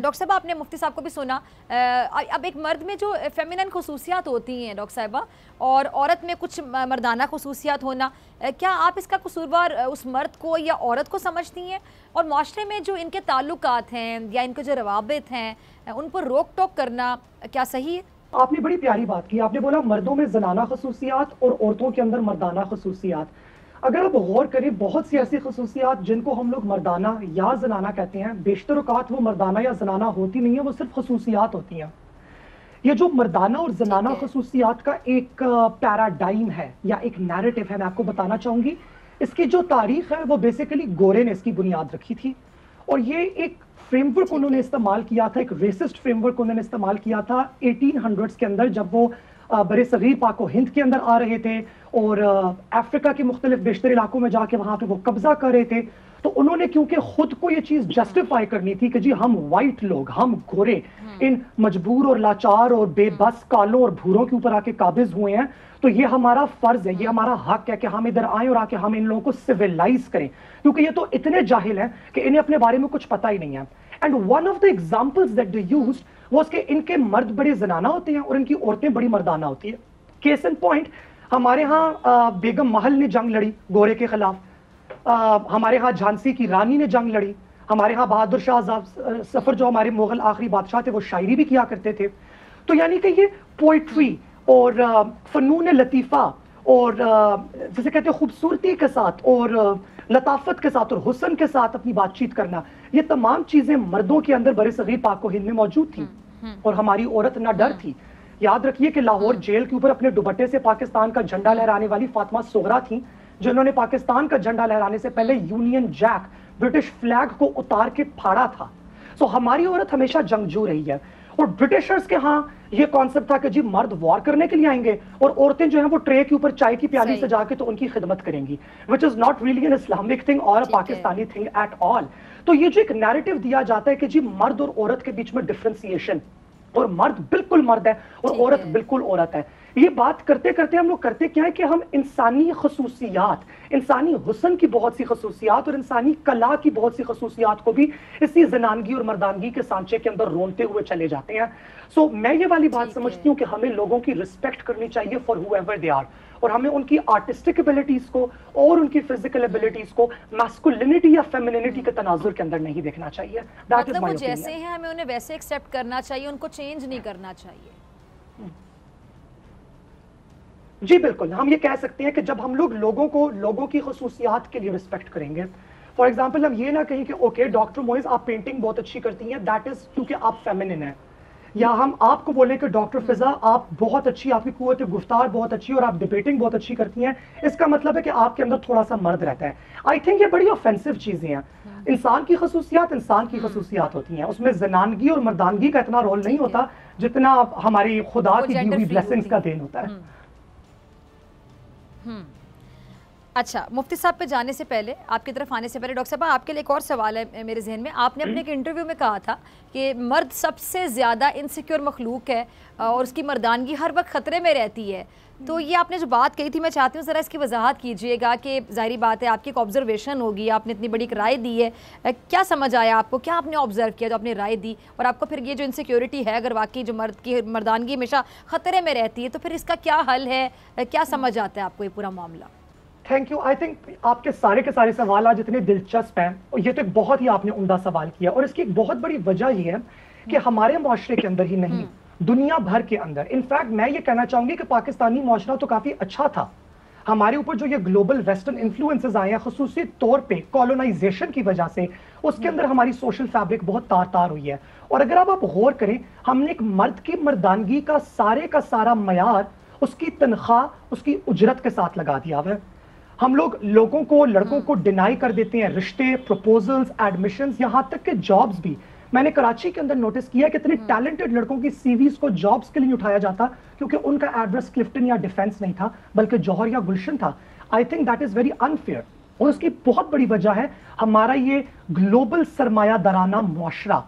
Doctor صاحبہ آپ نے مفتی صاحب کو بھی سنا، اب ایک مرد میں جو فیمینن خصوصیات ہوتی ہیں ڈاکٹر صاحبہ اور عورت میں کچھ مردانہ خصوصیات ہونا، کیا آپ اس کا قصوروار اس مرد کو یا عورت کو سمجھتی ہیں؟ اور معاشرے میں جو ان کے تعلقات ہیں یا ان کے جو روابط ہیں ان پر روک ٹوک کرنا کیا صحیح ہے؟ آپ نے بڑی پیاری بات کی، آپ نے بولا مردوں میں زنانہ خصوصیات اور عورتوں کے اندر مردانہ خصوصیات۔ اگر آپ غور کریں بہت سی ایسی خصوصیات جن کو ہم لوگ مردانہ یا زنانہ کہتے ہیں، بیشتر اوقات وہ مردانہ یا زنانہ ہوتی نہیں ہیں، وہ صرف خصوصیات ہوتی ہیں۔ یہ جو مردانہ اور زنانہ خصوصیات کا ایک پیراڈائم ہے یا ایک نیریٹو ہے، میں آپ کو بتانا چاہوں گی، اس کی جو تاریخ ہے وہ بیسیکلی گورے نے اس کی بنیاد رکھی تھی، اور یہ ایک فریم ورک انہوں نے استعمال کیا تھا، ایک ریسسٹ فریم ورک انہوں نے استعمال کیا تھا 1800s کے اندر، جب وہ برِ صغیر پاک و ہند کے اندر آ رہے تھے اور افریقہ کے مختلف بیشتر علاقوں میں جا کے وہاں پہ وہ قبضہ کر رہے تھے، تو انہوں نے کیونکہ خود کو یہ چیز جسٹیفائی کرنی تھی کہ جی ہم وائٹ لوگ، ہم گورے ان مجبور اور لاچار اور بے بس کالوں اور بھوروں کے اوپر آ کے قابض ہوئے ہیں، تو یہ ہمارا فرض ہے، یہ ہمارا حق ہے کہ ہم ادھر آئیں اور آ کے ہم ان لوگوں کو سیویلائز کریں، کیونکہ یہ تو اتنے جاہل ہیں کہ انہیں اپنے بارے میں کچھ پتہ ہی نہیں ہے۔ And one of the examples that they used was کہ ان کے مرد بڑے زنانہ ہوتے ہیں اور ان کی عورتیں بڑی مردانہ ہوتی ہیں۔ کیس ان پوائنٹ، ہمارے ہاں بیگم محل نے جنگ لڑی گورے کے خلاف، ہمارے ہاں جھانسی کی رانی نے جنگ لڑی، ہمارے ہاں بہادر شاہ ظفر جو ہمارے مغل آخری بادشاہ تھے وہ شاعری بھی کیا کرتے تھے۔ تو یعنی کہ یہ پوئٹری اور فنون لطیفہ اور جسے کہتے ہیں خوبصورتی کے ساتھ اور لطافت کے ساتھ اور حسن کے ساتھ اپنی بات چیت کرنا، یہ تمام چیزیں مردوں کے اندر برِ صغیر پاک و ہند میں موجود تھیں، اور ہماری عورت نہ ڈر تھی۔ یاد رکھیے کہ لاہور جیل کے اوپر اپنے دوپٹے سے پاکستان کا جھنڈا لہرانے والی فاطمہ صغرا تھیں، جنہوں نے پاکستان کا جھنڈا لہرانے سے پہلے یونین جیک برٹش فلیگ کو اتار کے پھاڑا تھا۔ سو ہماری عورت ہمیشہ جنگجو رہی ہے، اور برٹشرز کے ہاں یہ کانسیپٹ تھا کہ جی مرد وار کرنے کے لیے آئیں گے اور عورتیں جو ہیں وہ ٹرے کے اوپر چائے کی پیالی سے جا کے تو ان کی خدمت کریں گی، which is not really an Islamic thing or a Pakistani thing at all۔ تو یہ جو ایک نیریٹو دیا جاتا ہے کہ جی مرد اور عورت کے بیچ میں ڈفرینسیشن، اور مرد بالکل مرد ہے اور عورت بالکل عورت ہے، یہ بات کرتے کرتے ہم لوگ کرتے کیا ہے کہ ہم انسانی خصوصیات، انسانی حسن کی بہت سی خصوصیات اور انسانی کلا کی بہت سی خصوصیات کو بھی اسی زنانگی اور مردانگی کے سانچے کے اندر رونتے ہوئے چلے جاتے ہیں۔ سو میں یہ والی بات سمجھتی ہوں کہ ہمیں لوگوں کی رسپیکٹ کرنی چاہیے فار whoever they are، اور ہمیں ان کی آرٹسٹک ایبلٹیز کو اور ان کی فزیکل ایبلٹیز کو میسکولینٹی یا فیمینینٹی کے تناظر کے اندر نہیں دیکھنا چاہیے۔ مطلب وہ جیسے ہیں ہمیں انہیں ویسے ایکسیپٹ کرنا چاہیے، ان کو چینج نہیں کرنا چاہیے۔ جی بالکل، ہم یہ کہہ سکتے ہیں کہ جب ہم لوگ لوگوں کی خصوصیات کے لیے رسپیکٹ کریں گے، فار ایگزامپل ہم یہ نہ کہیں کہ اوکے ڈاکٹر موئز آپ پینٹنگ بہت اچھی کرتی ہیں، دیٹ از کیونکہ آپ فیمنن ہیں، یا ہم آپ کو بولیں کہ ڈاکٹر فضا آپ بہت اچھی، آپ کی قوت گفتار بہت اچھی اور آپ ڈبیٹنگ بہت اچھی کرتی ہیں، اس کا مطلب ہے کہ آپ کے اندر تھوڑا سا مرد رہتا ہے۔ آئی تھنک یہ بڑی آفینسو چیزیں ہیں۔ انسان کی خصوصیات ہوتی ہیں، اس میں زنانگی اور مردانگی کا اتنا رول نہیں ہوتا جتنا ہماری خدا کی دی ہوئی بلیسنگز کا دین ہوتا ہے۔ اچھا، مفتی صاحب پہ جانے سے پہلے، آپ کی طرف آنے سے پہلے ڈاکٹر صاحبہ آپ کے لیے ایک اور سوال ہے میرے ذہن میں۔ آپ نے اپنے ایک انٹرویو میں کہا تھا کہ مرد سب سے زیادہ انسیکیور مخلوق ہے اور اس کی مردانگی ہر وقت خطرے میں رہتی ہے، تو یہ آپ نے جو بات کہی تھی میں چاہتی ہوں ذرا اس کی وضاحت کیجئے گا کہ ظاہری بات ہے آپ کی ایک آبزرویشن ہوگی، آپ نے اتنی بڑی ایک رائے دی ہے، کیا سمجھ آیا آپ کو، کیا آپ نے آبزرو کیا جو آپ نے رائے دی، اور آپ کو پھر یہ جو انسیکیورٹی ہے اگر واقعی جو مرد کی مردانگی ہمیشہ خطرے میں رہتی ہے تو پھر اس کا کیا حل ہے، کیا سمجھ آتا ہے آپ کو یہ پورا معاملہ؟ Thank you. آئی تھنک آپ کے سارے سوالات جتنے دلچسپ ہیں، اور یہ تو ایک بہت ہی آپ نے عمدہ سوال کیا، اور اس کی ایک بہت بڑی وجہ یہ ہے کہ ہمارے معاشرے کے اندر ہی نہیں، دنیا بھر کے اندر، انفیکٹ میں یہ کہنا چاہوں گی کہ پاکستانی معاشرہ تو کافی اچھا تھا، ہمارے اوپر جو یہ گلوبل ویسٹرن انفلوئنسز آئے ہیں خصوصی طور پہ کالونائزیشن کی وجہ سے، اس کے اندر ہماری سوشل فیبرک بہت تار ہوئی ہے، اور اگر آپ غور کریں ہم نے ایک مرد کی مردانگی کا سارا معیار اس کی تنخواہ، اس کی اجرت کے ساتھ لگا دیا ہوا ہے۔ ہم لوگوں کو، لڑکوں کو ڈینائی کر دیتے ہیں رشتے، پروپوزلز، ایڈمیشنز، یہاں تک کہ جابز بھی۔ میں نے کراچی کے اندر نوٹس کیا کہ اتنے ٹیلنٹڈ لڑکوں کی سی ویز کو جابز کے لیے اٹھایا جاتا کیونکہ ان کا ایڈریس کلفٹن یا ڈیفینس نہیں تھا بلکہ جوہر یا گلشن تھا۔ I think that is very unfair, اور اس کی بہت بڑی وجہ ہے ہمارا یہ گلوبل سرمایہ دارانہ معاشرہ،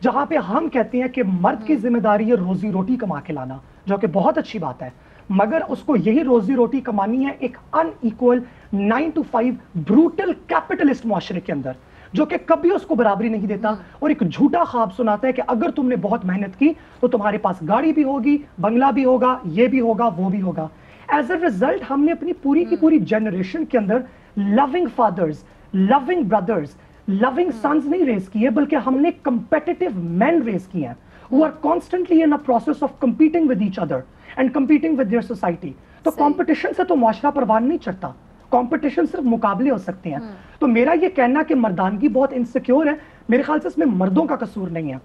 جہاں پہ ہم کہتے ہیں کہ مرد کی ذمہ داری ہے روزی روٹی کما کے لانا، جو کہ بہت اچھی بات ہے، مگر اس کو یہی روزی روٹی کمانی ہے ایک ان ایکول 9 to 5 بروٹل کیپٹلسٹ معاشرے کے اندر، جو کہ کبھی اس کو برابری نہیں دیتا اور ایک جھوٹا خواب سناتا ہے کہ اگر تم نے بہت محنت کی تو تمہارے پاس گاڑی بھی ہوگی، بنگلہ بھی ہوگا، یہ بھی ہوگا، وہ بھی ہوگا۔ ایز اے ریزلٹ ہم نے اپنی پوری کی پوری جنریشن کے اندر لونگ فادرز، لونگ بردرز، لونگ سنز نہیں ریز کیے، بلکہ ہم نے کمپیٹیٹو مین ریز کیے ہیں who are constantly in a process of competing with each other and competing with their society۔ تو کمپٹیشن سے تو معاشرہ پروان نہیں چڑھتا، کمپٹیشن صرف مقابلے ہو سکتے ہیں۔ تو میرا یہ کہنا کہ مردانگی بہت انسیکیور ہے، میرے خیال سے اس میں مردوں کا قصور نہیں ہے،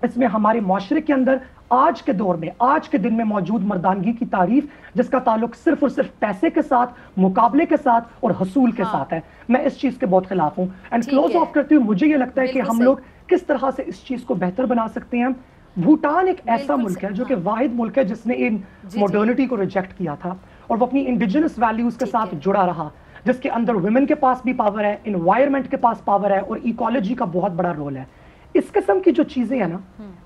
اس میں ہمارے معاشرے کے اندر آج کے دور میں، آج کے دن میں موجود مردانگی کی تعریف جس کا تعلق صرف اور صرف پیسے کے ساتھ، مقابلے کے ساتھ اور حصول کے ساتھ ہے، میں اس چیز کے بہت خلاف ہوں۔ اینڈ کلوز آف کرتے ہوئے مجھے یہ لگتا ہے کہ ہم لوگ کس طرح سے اس چیز کو بہتر بنا سکتے ہیں۔ بھوٹان ایک ایسا ملک ہے جو کہ واحد ملک ہے جس نے ان ماڈرنٹی کو ریجیکٹ کیا تھا اور وہ اپنی انڈیجنس ویلیوز کے ساتھ جڑا رہا، جس کے اندر ویمن کے پاس بھی پاور ہے، انوائرمنٹ کے پاس پاور ہے اور ایکولوجی کا بہت بڑا رول ہے۔ اس قسم کی جو چیزیں ہیں نا،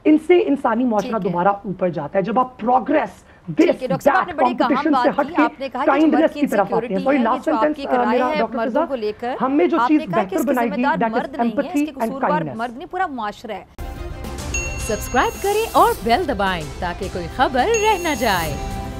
ان سے انسانی معاشرہ دوبارہ اوپر جاتا ہے جب آپ پروگریس ڈاکٹر صاحب آپ نے بڑی اہم بات کی، آپ نے کہا کہ جو مرد کی انسیکیورٹی ہے، یہ جو آپ کی کرائے ہے مردوں کو لے کر، آپ نے کہا کہ اس کے ذمہ دار مرد نہیں ہے، اس کے قصوروار مرد نہیں، پورا معاشرہ ہے۔ سبسکرائب کریں اور بیل دبائیں تاکہ کوئی خبر رہ نہ جائے۔